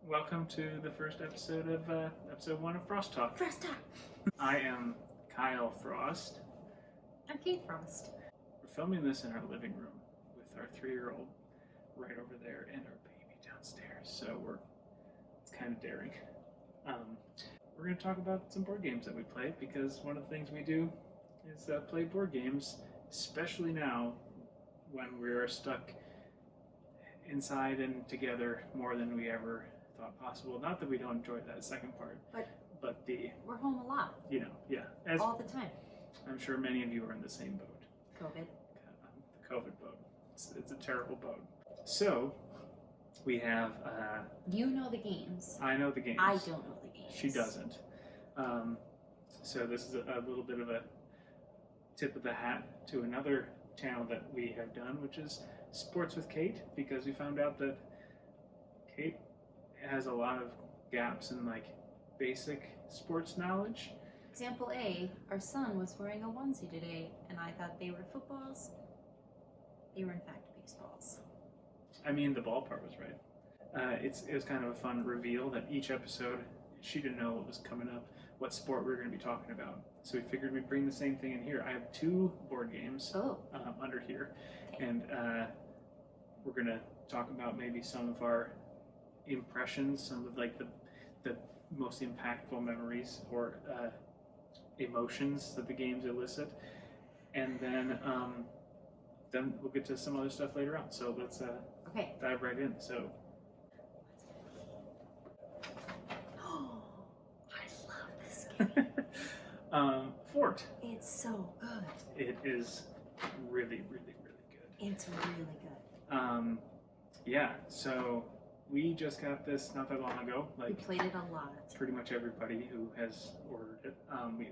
Welcome to the first episode of episode 1 of Frost Talk. Frost Talk. I am Kyle Frost. I'm Kate Frost. We're filming this in our living room with our 3-year-old right over there and our baby downstairs. So it's kind of daring. We're going to talk about some board games that we play because one of the things we do is play board games, especially now when we're stuck inside and together more than we ever thought possible. Not that we don't enjoy that second part, but we're home a lot. As all the time. I'm sure many of you are in the same boat. COVID. The COVID boat. It's a terrible boat. So we have. You know the games. I know the games. I don't know the games. She doesn't. So this is a little bit of a tip of the hat to another channel that we have done, which is Sports with Kate, because we found out that Kate has a lot of gaps in basic sports knowledge. Example A, our son was wearing a onesie today, and I thought they were footballs. They were in fact baseballs. I mean, the ball part was right. It was kind of a fun reveal that each episode, she didn't know what was coming up, what sport we were going to be talking about. So we figured we'd bring the same thing in here. I have 2 board games under here, and we're going to talk about maybe some of our impressions, some of the most impactful memories or emotions that the games elicit, and then we'll get to some other stuff later on. So let's dive right in. So I love this game. Fort. It's so good. It is really, really, really good. It's really good. So we just got this not that long ago. We played it a lot. Pretty much everybody who has ordered it.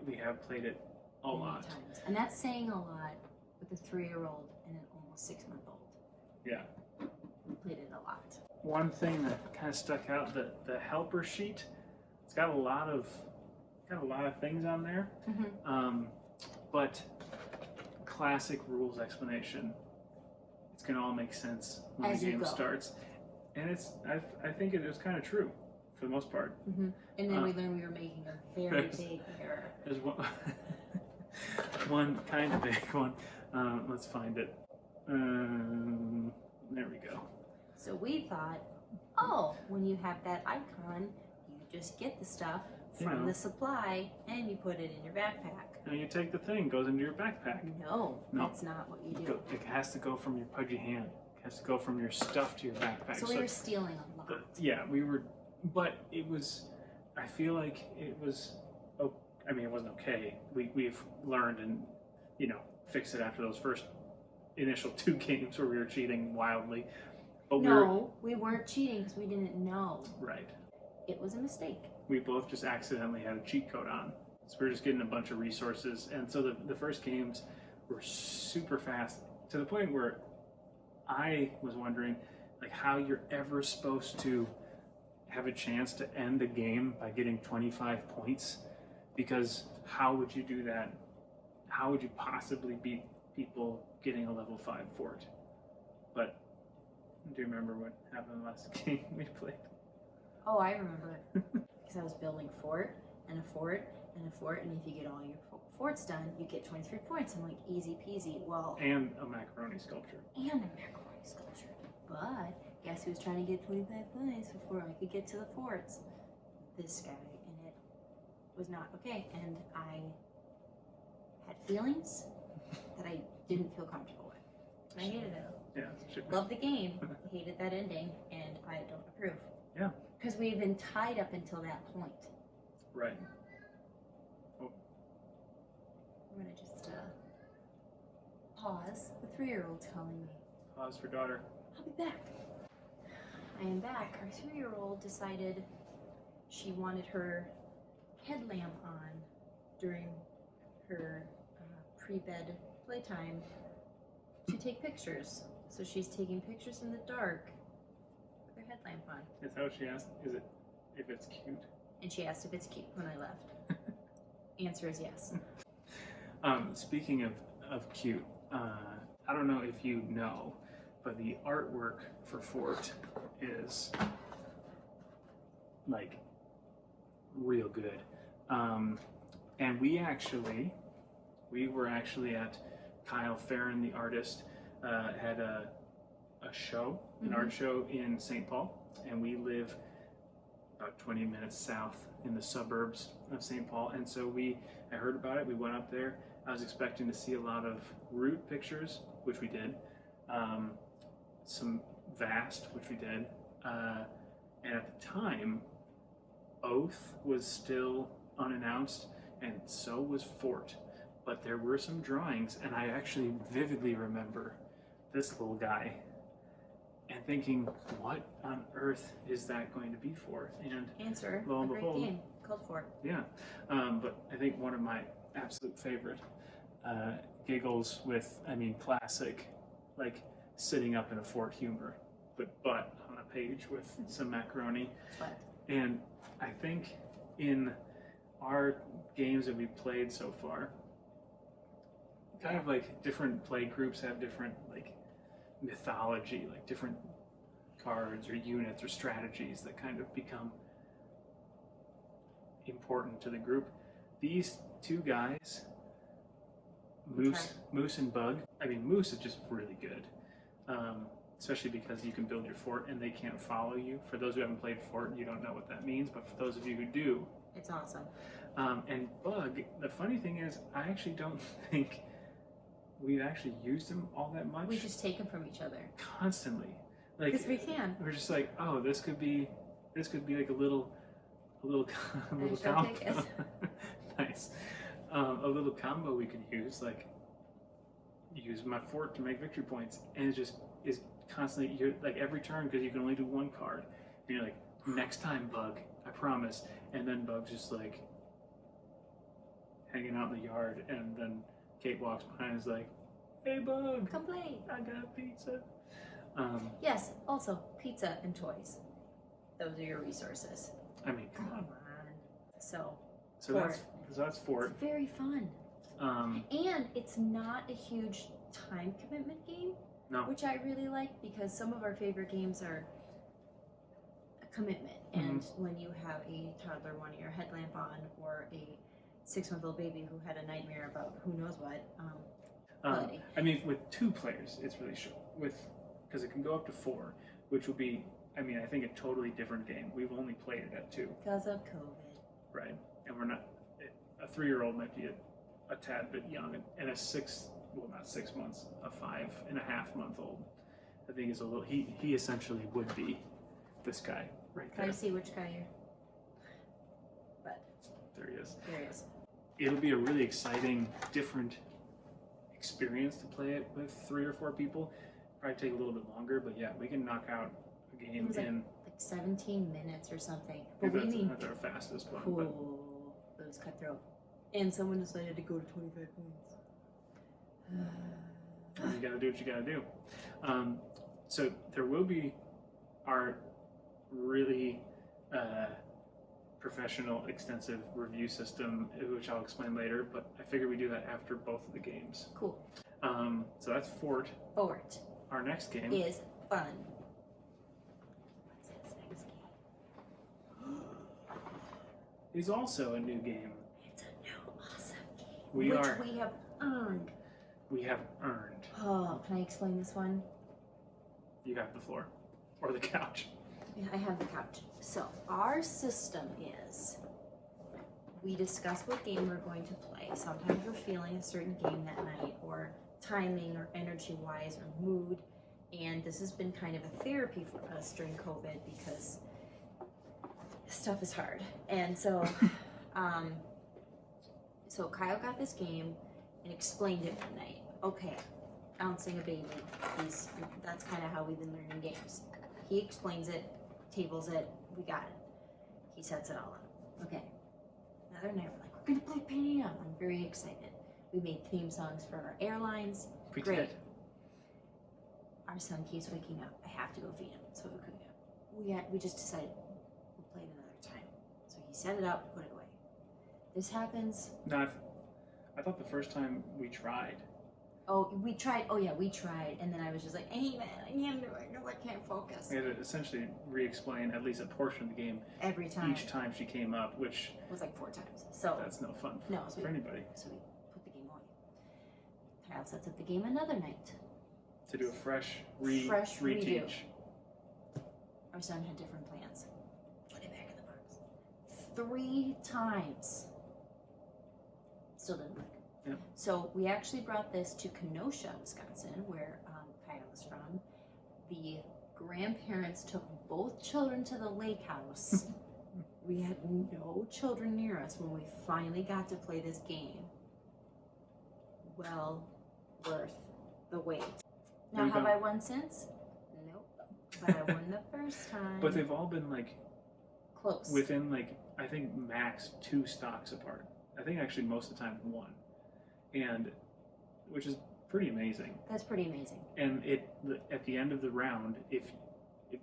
We have played it a lot. Times. And that's saying a lot with a 3-year-old and an almost 6-month-old. Yeah. We played it a lot. One thing that kind of stuck out, the helper sheet, it's got a lot of things on there. Mm-hmm. But classic rules explanation. It's gonna all make sense when the game starts. And I think it was kind of true for the most part. Mm-hmm. And then we learned we were making a very big error. There's one kind of big one. Let's find it. There we go. So we thought, when you have that icon, you just get the stuff from the supply and you put it in your backpack. And you take the thing, goes into your backpack. No, that's not what you do. It has to go from your pudgy hand. It has to go from your stuff to your backpack. So we were stealing a lot. We were, but it was, I feel like it was, it wasn't okay. We've learned and, fixed it after those first initial 2 games where we were cheating wildly. But we weren't cheating because we didn't know. Right. It was a mistake. We both just accidentally had a cheat code on. So we were just getting a bunch of resources. And so the first games were super fast to the point where I was wondering how you're ever supposed to have a chance to end a game by getting 25 points, because how would you do that? How would you possibly beat people getting a level 5 fort? But do you remember what happened in the last game we played? Oh, I remember. Because I was building fort and a fort and a fort, and if you get all your forts done, you get 23 points. I'm like, easy peasy. Well, and a macaroni sculpture. But guess who's trying to get 25 points before I could get to the forts? This guy, and it was not okay. And I had feelings that I didn't feel comfortable with. I hated it. Yeah, sure. Loved the game, hated that ending, and I don't approve. Yeah. Because we've been tied up until that point. Right. I'm gonna just pause. The 3-year-old's calling me. Pause for daughter. I'll be back. I am back. Our 3-year-old decided she wanted her headlamp on during her pre-bed playtime to take pictures. So she's taking pictures in the dark with her headlamp on. Is that what she asked? Is it if it's cute? And she asked if it's cute when I left. Answer is yes. Speaking of cute, I don't know if you know, but the artwork for Fort is like real good. And we were actually at Kyle Farron, the artist, had a show, an art show in St. Paul, and we live about 20 minutes south in the suburbs of St. Paul. And so I heard about it, we went up there. I was expecting to see a lot of Root pictures, which we did, some Vast, which we did, and at the time, Oath was still unannounced, and so was Fort. But there were some drawings, and I actually vividly remember this little guy and thinking, what on earth is that going to be for? And Answer, lo a and great behold, game called Fort. yeah. But I think one of my absolute favorite giggles with, classic, like sitting up in a fort humor, but butt on a page with some macaroni. But And I think in our games that we've played so far, kind of like different play groups have different like mythology, like different cards or units or strategies that kind of become important to the group. These two guys, Moose and Bug, Moose is just really good, especially because you can build your fort and they can't follow you. For those who haven't played Fort, you don't know what that means, but for those of you who do, it's awesome. And Bug, the funny thing is, I actually don't think we've actually used him all that much. We just take him from each other constantly, like because we can. We're just like, oh, this could be like a little combo. Nice, a little combo we could use, like use my fort to make victory points, and it just is constantly. You're like every turn because you can only do one card. And you're like, next time, Bug, I promise. And then Bug's just like hanging out in the yard, and then Kate walks behind and is like, hey Bug, Come play. I got pizza. Yes, also pizza and toys. Those are your resources. Come on. So that's Fort. It's very fun. And it's not a huge time commitment game, No. which I really like because some of our favorite games are a commitment. And when you have a toddler wanting your headlamp on, or a 6-month-old baby who had a nightmare about who knows what, with 2 players, it's really short. Because it can go up to 4, which will be, I think, a totally different game. We've only played it at 2. Because of COVID. Right. And we're not, a 3-year-old might be a tad bit young, and a not 6 months, a 5.5-month-old, I think is a little, he essentially would be this guy right there. Can I see which guy you're, but there he is. There he is. It'll be a really exciting, different experience to play it with 3 or 4 people. Probably take a little bit longer, but yeah, we can knock out a game in like 17 minutes or something. But that's our fastest one. Cool. But it was cutthroat. And someone decided to go to 25 points. You gotta do what you gotta do. So there will be our really professional, extensive review system, which I'll explain later, but I figure we do that after both of the games. Cool. So that's Fort. Fort. Our next game is fun. What's this next game? is also a new game. It's a new awesome game. We have earned. We have earned. Oh, can I explain this one? You have the floor. Or the couch. Yeah, I have the couch. So, our system is we discuss what game we're going to play. Sometimes we're feeling a certain game that night, or timing, or energy-wise, or mood. And this has been kind of a therapy for us during COVID because stuff is hard. And so, so Kyle got this game and explained it one night. Okay, bouncing a baby. That's kind of how we've been learning games. He explains it, tables it, we got it. He sets it all up. Okay. Another night, we're like, we're gonna play Pan Am. I'm very excited. We made theme songs for our airlines. We Great. did. Our son keeps waking up. I have to go feed him. So we just decided we'll play it another time. So he set it up, put it away. This happens. No, I thought the first time we tried. Oh, we tried. Oh yeah, we tried, and then I was just like, "Hey man, I can't do it because I can't focus." I had to essentially re-explain at least a portion of the game Every time. each time she came up, which It was like 4 times. So that's no fun no, for anybody. So we put the game away. Kyle sets up the game another night. To do a fresh redo. reteach. Our son had different plans. Put it back in the box. 3 times. Still didn't work. Yep. So we actually brought this to Kenosha, Wisconsin, where Kyle is from. The grandparents took both children to the lake house. We had no children near us when we finally got to play this game. Well worth the wait. Now, have I won since? Nope. But I won the first time. But they've all been like close. within like, I think max 2 stocks apart. I think actually most of the time 1. And which is pretty amazing. That's pretty amazing. And it at the end of the round, if it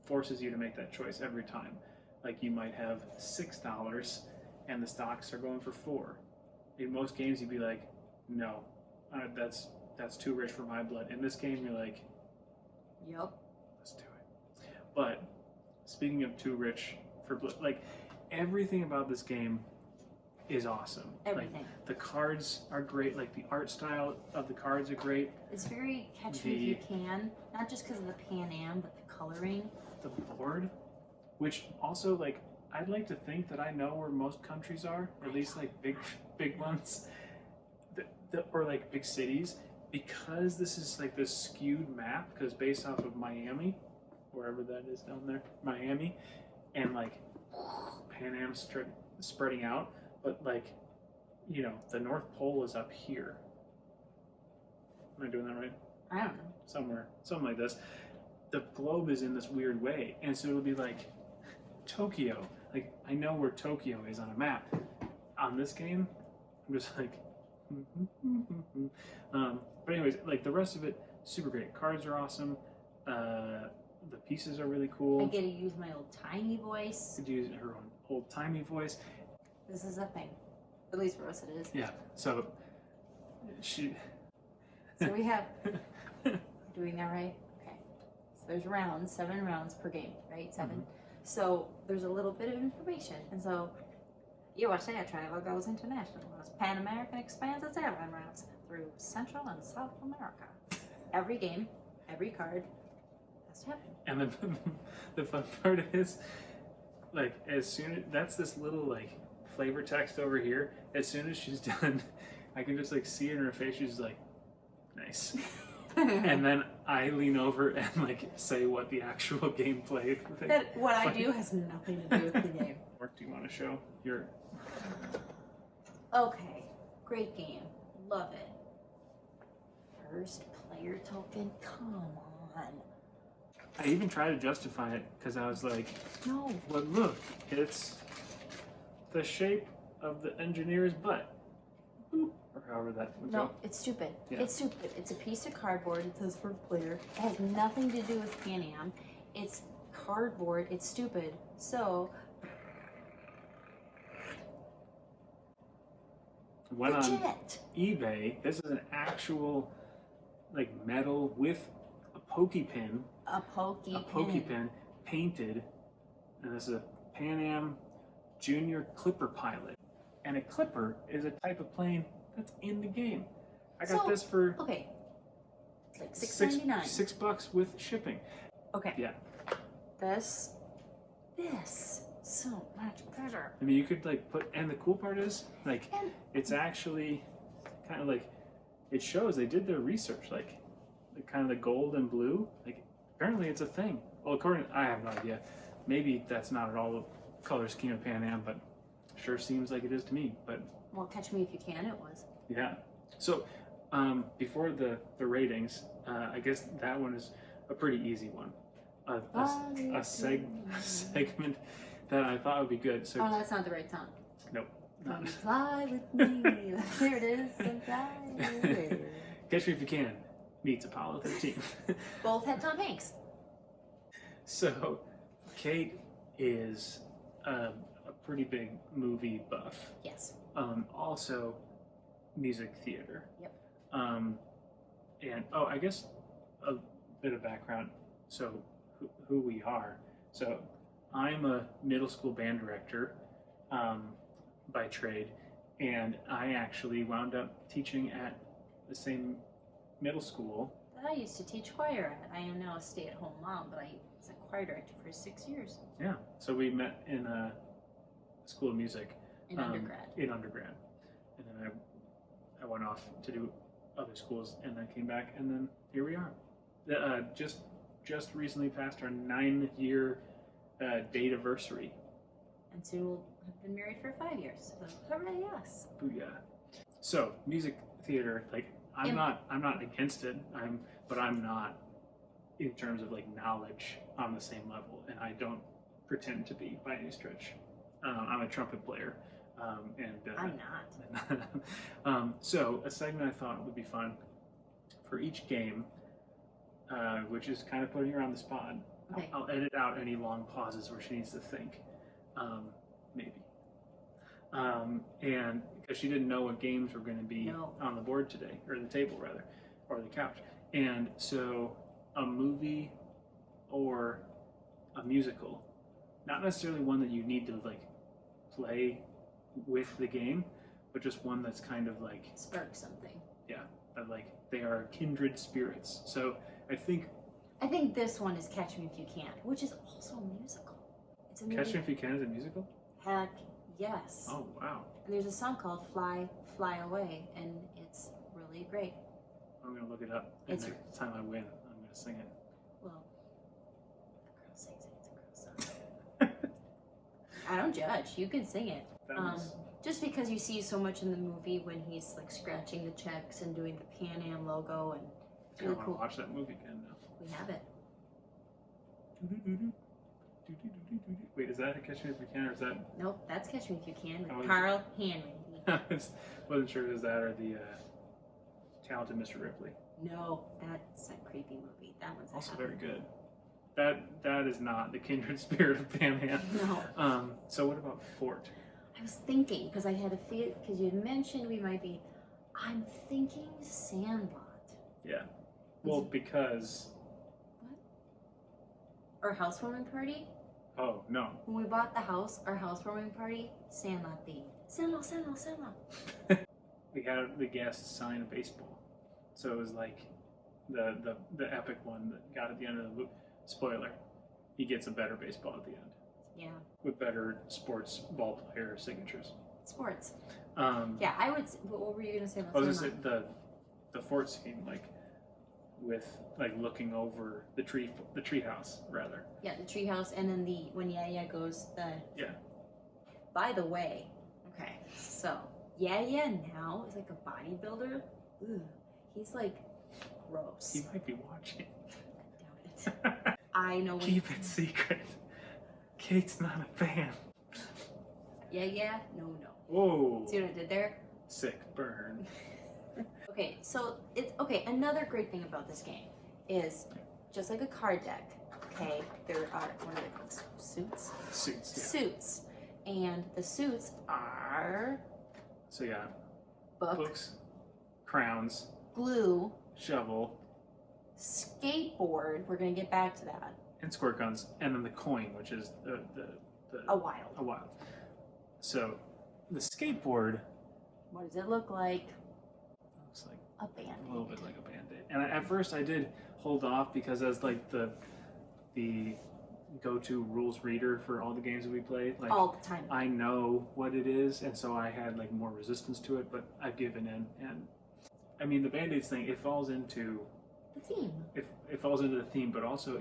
forces you to make that choice every time. Like you might have $6 and the stocks are going for 4. In most games you'd be like, no, that's too rich for my blood. In this game you're like, yep, let's do it. But speaking of too rich for blood, like everything about this game is awesome. Everything. Like, the cards are great. Like the art style of the cards are great. It's very catch me if you can. Not just because of the Pan Am, but the coloring. The board, which also like I'd like to think that I know where most countries are, at least like big ones, or like big cities, because this is like this skewed map because based off of Miami, wherever that is down there, Miami, and like Pan Am spreading out. But like, you know, the North Pole is up here. Am I doing that right? I don't know. Somewhere, something like this. The globe is in this weird way, and so it'll be like Tokyo. Like I know where Tokyo is on a map. On this game, I'm just like, but anyways, like the rest of it, super great. Cards are awesome. The pieces are really cool. I get to use my old timey voice. Could use her own old timey voice. This is a thing. At least for us it is. Yeah. So So we have doing that right? Okay. So there's rounds, 7 rounds per game, right? 7. Mm-hmm. So there's a little bit of information. And so USA travel goes international as Pan American expands its airline routes through Central and South America. Every game, every card has to happen. And then the fun part is, like, as soon as that's this little like flavor text over here, as soon as she's done, I can just like see it in her face. She's like, nice. And then I lean over and like say what the actual gameplay thing. That what I do has nothing to do with the game. What do you want to show? Your Okay, great game, love it. First player token, come on. I even tried to justify it because I was like, No. but look, it's the shape of the engineer's butt. Boop. Or however that would No, go. it's stupid. Yeah. It's stupid. It's a piece of cardboard. It says first player. It has nothing to do with Pan Am. It's cardboard. It's stupid. So Went on legit. eBay. This is an actual like metal with a pokey pin. A pokey pin painted, and this is a Pan Am Junior Clipper pilot. And a clipper is a type of plane that's in the game. I got this for okay. It's like $6.99. $6 with shipping. Okay. Yeah. This so much better. I mean, you could like put, and the cool part is like And it's actually kind of like it shows they did their research. Like the kind of the gold and blue. Like apparently it's a thing. Well, according I have no idea. Maybe that's not at all the color scheme of Pan Am, but sure seems like it is to me. But well, Catch Me If You Can, it was. yeah. So before the ratings, I guess that one is a pretty easy one. A segment that I thought would be good. So oh, no, that's not the right song. nope. Not. Come fly with me. There it is. Come fly with me. Catch Me If You Can meets Apollo 13. Both had Tom Hanks. So Kate is a pretty big movie buff. Yes. Also music theater. Yep. And I guess a bit of background. So who we are. So I'm a middle school band director by trade, and I actually wound up teaching at the same middle school that I used to teach choir at. I am now a stay-at-home mom, but I was a choir director for 6 years. Yeah, so we met in a school of music in undergrad. In undergrad, and then I went off to do other schools, and then came back, and then here we are. Just recently passed our 9-year date anniversary. And soon we'll have been married for 5 years. So hooray us! Booyah! So music theater, like I'm not against it. But I'm not, in terms of like knowledge, on the same level, and I don't pretend to be by any stretch. I'm a trumpet player, and I'm not. So a segment I thought would be fun for each game, which is kind of putting her on the spot. Okay. I'll edit out any long pauses where she needs to think, maybe. And because she didn't know what games were going to be on the board today, or the table rather, or the couch. And so a movie or a musical, not necessarily one that you need to like play with the game, but just one that's kind of like spark something. Yeah, that like they are kindred spirits. So I think this one is Catch Me If You Can, which is also a musical. It's a Catch Me If You Can is a musical? Heck yes. Oh wow. And there's a song called Fly, Fly Away, and it's really great. I'm gonna look it up, and next time I win, I'm gonna sing it. Well, a girl sings it, it's a girl song. I don't judge, you can sing it. Just because you see so much in the movie when he's like scratching the checks and doing the Pan Am logo, and it's really cool. I want to watch that movie again now. We have it. Wait, is that Catch Me If You Can, or is that? Nope, that's Catch Me If You Can with Carl Henry. I wasn't sure if it was that or the Talented Mr. Ripley. No, that's a creepy movie. That one's also very good. That is not the kindred spirit of Pan Am. No. So what about Fort? I was thinking, because I had a feel, because you had mentioned we might be. I'm thinking Sandlot. Yeah. Well, because. What? Our housewarming party? Oh, no. When we bought the house, our housewarming party, Sandlot themed. Sandlot, Sandlot, Sandlot. We had the guests sign a baseball. So it was like the epic one that got at the end of the movie. Spoiler, he gets a better baseball at the end. Yeah. With better sports ball player signatures. Sports. Yeah, I would. What were you gonna say about Sandlot? I was gonna say the fort scene, like with like looking over the tree house rather. Yeah, the tree house, and then when Yaya goes Yeah. By the way, okay, so Yaya now is like a bodybuilder. Ugh, he's like gross. He might be watching. I doubt it. I know. Keep it secret. Kate's not a fan. Yeah, no. Whoa. See what I did there? Sick burn. Okay, so another great thing about this game is just like a card deck. Okay, there are what are they called? Suits. Suits. Yeah. Suits, and the suits are. So yeah. Books. Crowns. Glue. Shovel. Skateboard. We're gonna get back to that. And squirt guns, and then the coin, which is the a wild. So, the skateboard. What does it look like? Looks like a Band-Aid. A little bit like a Band-Aid. And at first, I did hold off because as like the go-to rules reader for all the games that we played, like all the time. I know what it is, and so I had like more resistance to it. But I've given in, and I mean the Band-Aids thing. It falls into the theme. It falls into the theme, but also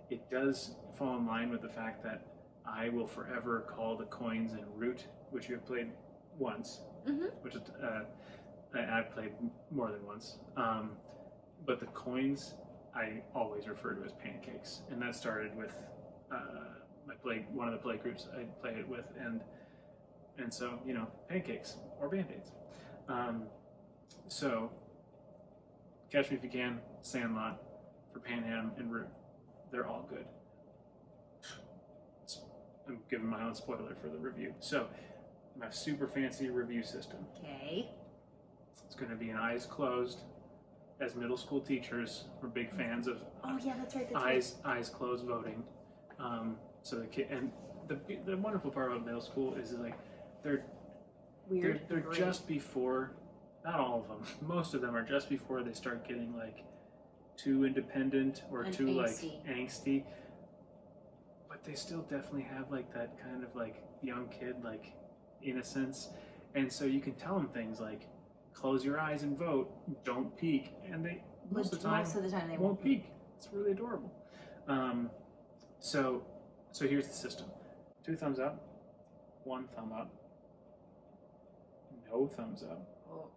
it does fall in line with the fact that I will forever call the coins and root, which you have played once, which is I've played more than once. But the coins I always refer to as pancakes, and that started with one of the play groups I played it with, and so pancakes or Band-Aids. So Catch Me If You Can, Sandlot, for Pan Am, and Root. They're all good. I'm giving my own spoiler for the review. So, my super fancy review system. Okay. It's going to be an eyes closed as middle school teachers, we're big fans of Oh yeah, that's right. That's eyes closed voting. So the kid, and the wonderful part about middle school is like they're weird. they're Great. just before, not all of them, most of them are just before they start getting like too independent or And too angsty. like angsty. But they still definitely have like that kind of like young kid like innocence, and so you can tell them things like close your eyes and vote, don't peek, and they most of the time they won't peek. It's really adorable. So here's the system: 2 thumbs up, 1 thumb up, no thumbs up, Oh,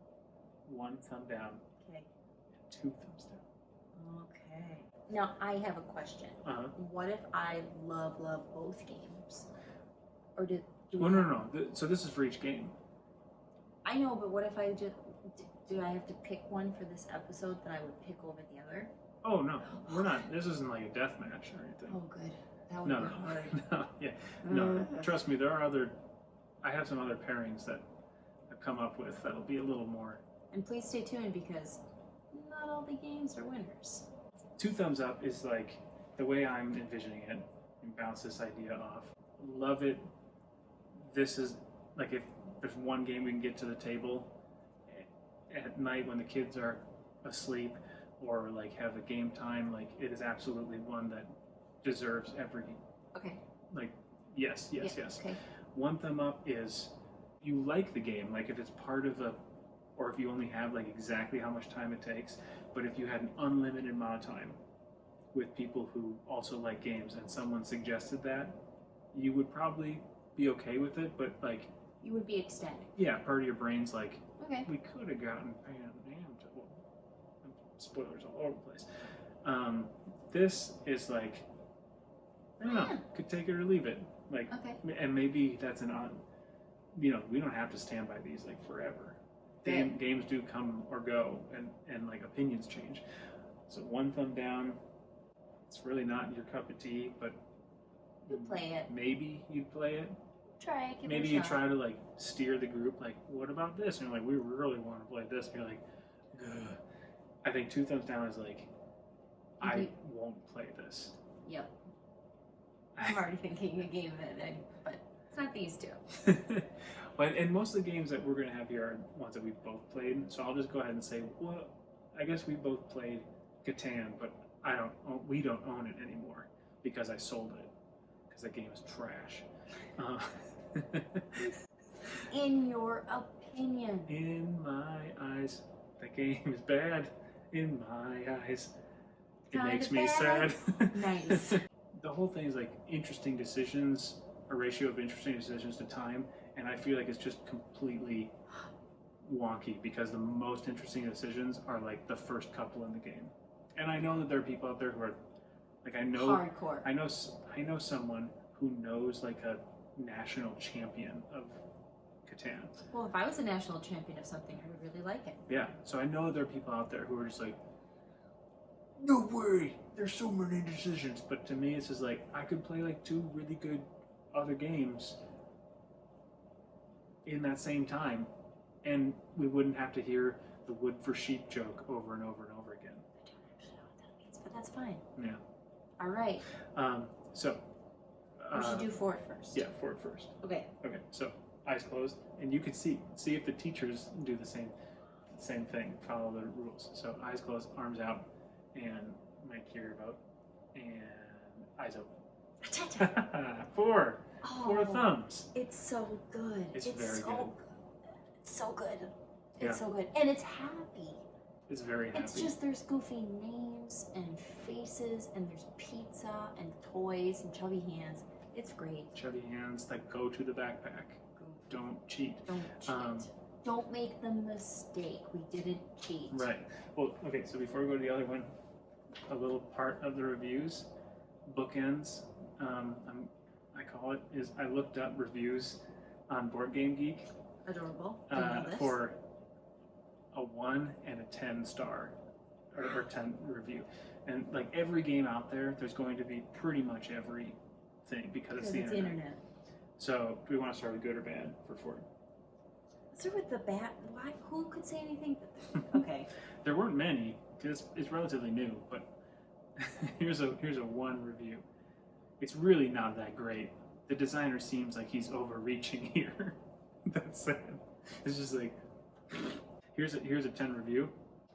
1 thumb down, okay. and 2 thumbs down. Okay. Now I have a question. What if I love both games? Or do Well, no. So this is for each game. I know, but what if I just do I have to pick one for this episode that I would pick over the other? Oh no, we're not. This isn't like a death match or anything. Oh, good. That would No, be hard. no, yeah, no. Trust me, there are other. I have some other pairings that I've come up with that'll be a little more. And please stay tuned because not all the games are winners. 2 thumbs up is like the way I'm envisioning it, and bounce this idea off. Love it. This is like if there's one game we can get to the table at night when the kids are asleep, or like have a game time, like it is absolutely one that deserves every Okay. like yes. Okay. 1 thumb up is you like the game, like if it's part of a, or if you only have like exactly how much time it takes, but if you had an unlimited amount of time with people who also like games and someone suggested that, you would probably be okay with it, but like You would be ecstatic. yeah, part of your brain's like, Okay. we could have gotten well, spoilers all over the place. This is like, I don't know, could take it or leave it. Like, Okay. and maybe that's an on. We don't have to stand by these like forever. Games do come or go, and like opinions change. So 1 thumb down, it's really not your cup of tea, but You play it. maybe you'd play it. Try it. Give Maybe it a you shot. try to like steer the group, like, what about this? And you're like, we really want to play this. And you're like, ugh. I think 2 thumbs down is like, I won't play this. Yep. I'm already thinking a game but it's not these two. Well, and most of the games that we're going to have here are ones that we've both played. So I'll just go ahead and say, well, I guess we both played Catan, but we don't own it anymore because I sold it because that game is trash. In your opinion. In my eyes, the game is bad. In my eyes, it Kinda makes me bad. sad. Nice. The whole thing is like interesting decisions, a ratio of interesting decisions to time, and I feel like it's just completely wonky because the most interesting decisions are like the first couple in the game. And I know that there are people out there who are like, I know Hardcore. I know someone who knows like a national champion of Catan. Well, if I was a national champion of something, I would really like it. Yeah, so I know there are people out there who are just like, no way, there's so many decisions. But to me, it's just like, I could play like 2 really good other games in that same time, and we wouldn't have to hear the wood for sheep joke over and over and over again. I don't actually know what that means, but that's fine. Yeah. All right. So. We should do Fort first. Yeah, Fort first. Okay. Okay, so eyes closed, and you can see if the teachers do the same thing, follow the rules. So eyes closed, arms out, and mic hear vote, and eyes open. 4 thumbs. It's so good. It's very so good. It's so good. Yeah. It's so good. And it's happy. It's very happy. It's just there's goofy names and faces and there's pizza and toys and chubby hands. It's great. Chubby hands that go to the backpack. Don't cheat. Don't cheat. Don't make the mistake. We didn't cheat. Right. Well, okay, so before we go to the other one, a little part of the reviews, bookends, I call it, is I looked up reviews on Board Game Geek Adorable. I know this. for a 1 and a 10 star, or 10 review. And like every game out there, there's going to be pretty much everything because it's the internet. So do we want to start with good or bad for Ford? Let's start with the bad. Who could say anything? Okay. There weren't many. because it's relatively new, but here's a one review. It's really not that great. The designer seems like he's overreaching here. That's it. It's just like, here's a 10 review.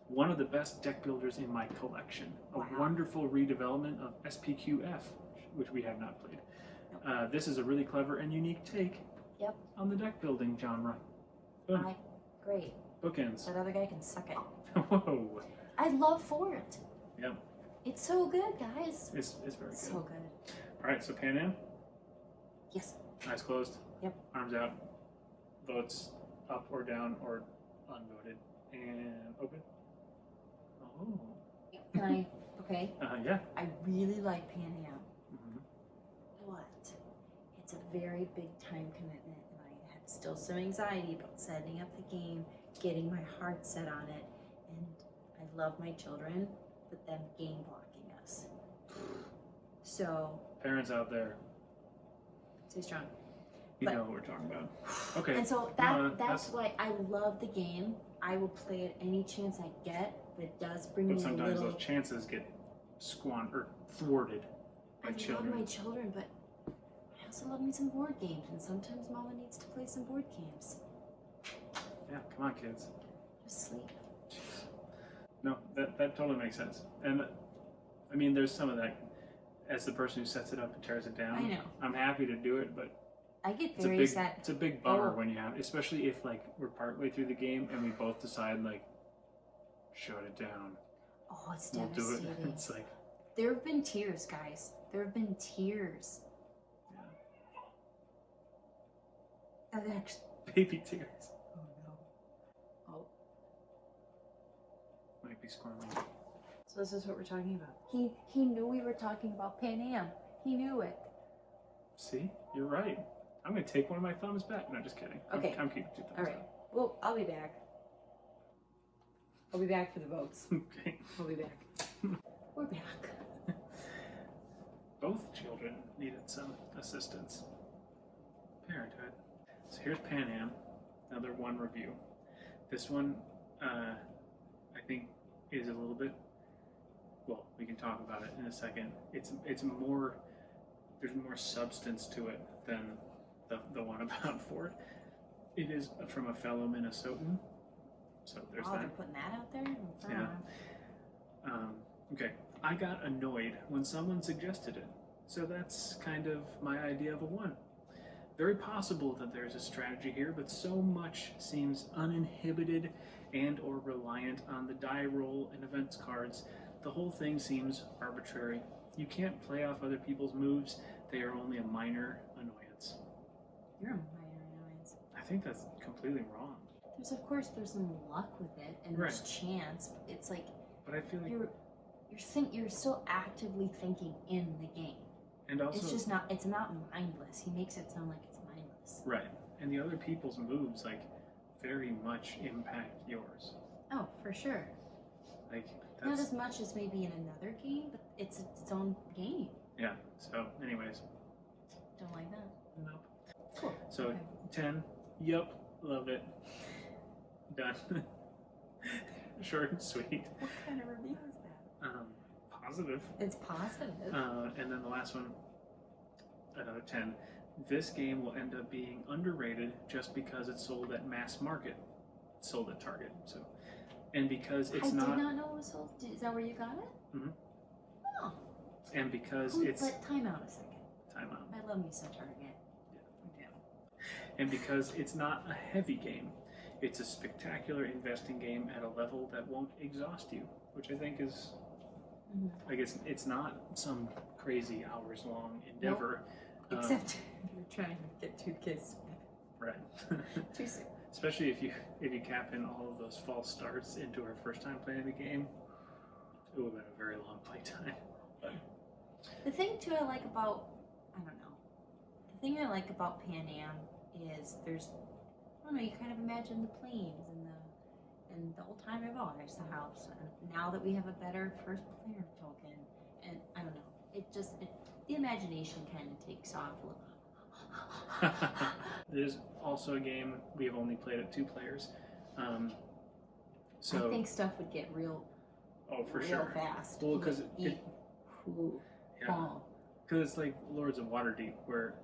One of the best deck builders in my collection. Wow. A wonderful redevelopment of SPQF, which we have not played. Nope. This is a really clever and unique take Yep. on the deck building genre. Boom. Great. Bookends. That other guy can suck it. Whoa. I love Fort. Yep. It's so good, guys. It's very good. So good. All right, so Pan Am. Yes. Eyes closed. Yep. Arms out. Votes up or down or unvoted. And open. Oh. Can I? Okay. Yeah. I really like Pan Am, Mm-hmm. but it's a very big time commitment, and I have still some anxiety about setting up the game, getting my heart set on it, and I love my children, but them game blocking us. So. Parents out there, Stay strong. you But- know what we're talking about. Okay. And so No, that's why I love the game. I will play it any chance I get, but it does bring But me a sometimes little. those chances get squandered or thwarted by I children. love my children, but I also love me some board games, and sometimes Mama needs to play some board games. Yeah, come on, kids. Just sleep. No, that totally makes sense. And I mean, there's some of that. As the person who sets it up and tears it down, I know. I'm happy to do it, but I get it's a very big sad. it's a big bummer Oh. when you have, especially if like we're partway through the game and we both decide like shut it down. Oh, it's We'll do it. devastating. It's like There have been tears, guys. There have been tears. yeah, I've actually. baby tears. Oh no. Oh. Might be squirming. So this is what we're talking about. He knew we were talking about Pan Am. He knew it. See, you're right. I'm gonna take one of my thumbs back. No, just kidding. Okay. I'm keeping 2 thumbs All right. Well, I'll be back. I'll be back for the votes. up. Okay. I'll be back. We're back. Both children needed some assistance. Parenthood. So here's Pan Am, another one review. This one, I think, is a little bit. Well, we can talk about it in a second. It's more. There's more substance to it than the one about Ford. It is from a fellow Minnesotan. So there's Oh, that. they're putting that out there? Yeah. Okay, I got annoyed when someone suggested it, so that's kind of my idea of a one. Very possible that there's a strategy here, but so much seems uninhibited and or reliant on the die roll and events cards. The whole thing seems arbitrary. You can't play off other people's moves, they are only a minor annoyance. You're a minor annoyance. I think that's completely wrong. Of course, there's some luck with it, and there's chance. But it's like But I feel like you're still actively thinking in the game. and also It's just not. It's not mindless. He makes it sound like it's mindless. right. And the other people's moves like very much impact yours. Oh, for sure. Like Not that's as much as maybe in another game, but it's its own game. yeah. So anyways, Don't like that. no. Cool. So Okay. 10. Yep, loved it. Done. Short and sweet. What kind of review is that? Positive. It's positive. And then the last one, another 10. This game will end up being underrated just because it's sold at mass market. It's sold at Target. So, and because it's I not. did not know it was sold. Is that where you got it? Mhm. Oh. And because Oh, it's but time out a second. time out. I love me some Target. And because it's not a heavy game, it's a spectacular investing game at a level that won't exhaust you, which I think is, I guess it's not some crazy hours long endeavor. Except you're trying to get 2 kids Right. too soon. Especially if you cap in all of those false starts into her first time playing the game, it would have been a very long playtime. But The thing too I like about, I don't know, the thing I like about Pan Am is there's, I don't know, you kind of imagine the planes and the old time Evolvers, the house, and now that we have a better first player token, and I don't know, the imagination kind of takes off a little. there's also a game we have only played at 2 players. I think stuff would get real Oh, for real sure. fast. Well, because yeah. it's like Lords of Waterdeep, where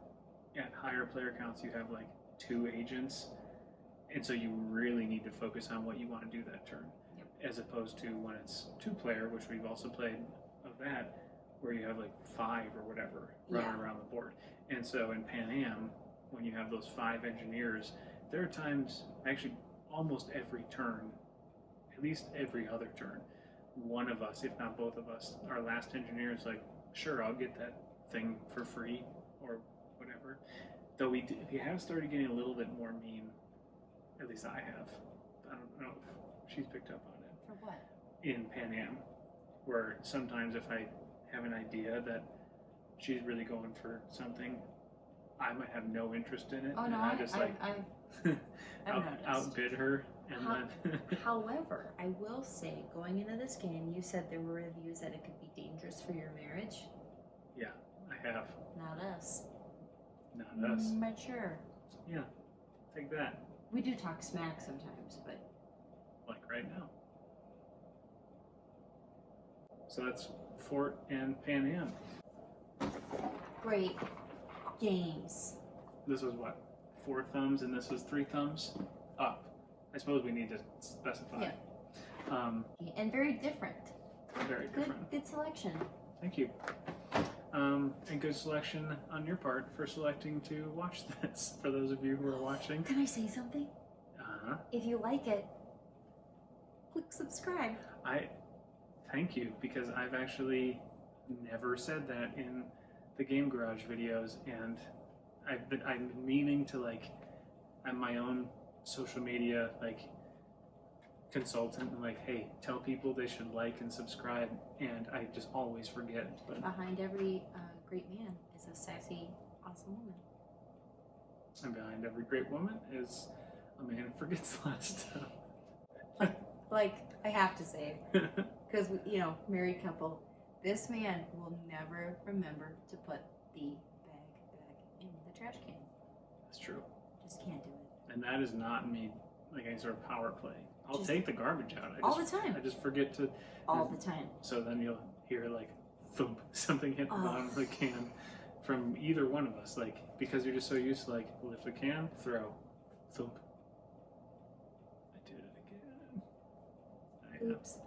at higher player counts you have like 2 agents, and so you really need to focus on what you want to do that turn, as opposed to when it's 2-player, which we've also played of that, where you have like 5 or whatever running around the board. And so in Pan Am, when you have those 5 engineers, there are times, actually almost every turn, at least every other turn, one of us, if not both of us, our last engineer is like, sure, I'll get that thing for free or whatever. Though we have started getting a little bit more mean, at least I have. I don't know if she's picked up on it. For what? In Pan Am, where sometimes if I have an idea that she's really going for something, I might have no interest in it. Oh, no, and I just I've noticed. outbid her. And then However, I will say, going into this game, you said there were reviews that it could be dangerous for your marriage. Yeah, I have. Not us. Not us. Mature. Yeah, take that. We do talk smack sometimes, but... Like right now. So that's Fort and Pan Am. Great games. This was what? 4 thumbs, and this was 3 thumbs up. I suppose we need to specify. Yeah. And very different. Very different. Good selection. Thank you. And good selection on your part for selecting to watch this, for those of you who are watching. Can I say something? If you like it, click subscribe. Thank you, because I've actually never said that in the Game Garage videos, and I'm meaning to, like, I'm my own social media like consultant and like, hey, tell people they should like and subscribe, and I just always forget. But behind every great man is a sassy, awesome woman. And behind every great woman is a man who forgets a lot of stuff. Like I have to say, because married couple, this man will never remember to put the bag back in the trash can. That's true. Just can't do it. And that is not me, like any sort of power play. I'll Just take the garbage out. all the time. I just forget to. All the time. So then you'll hear like thump, something hit the bottom of the can from either one of us, like, because you're just so used to like lift the can, throw, thump. I did it again. Oops.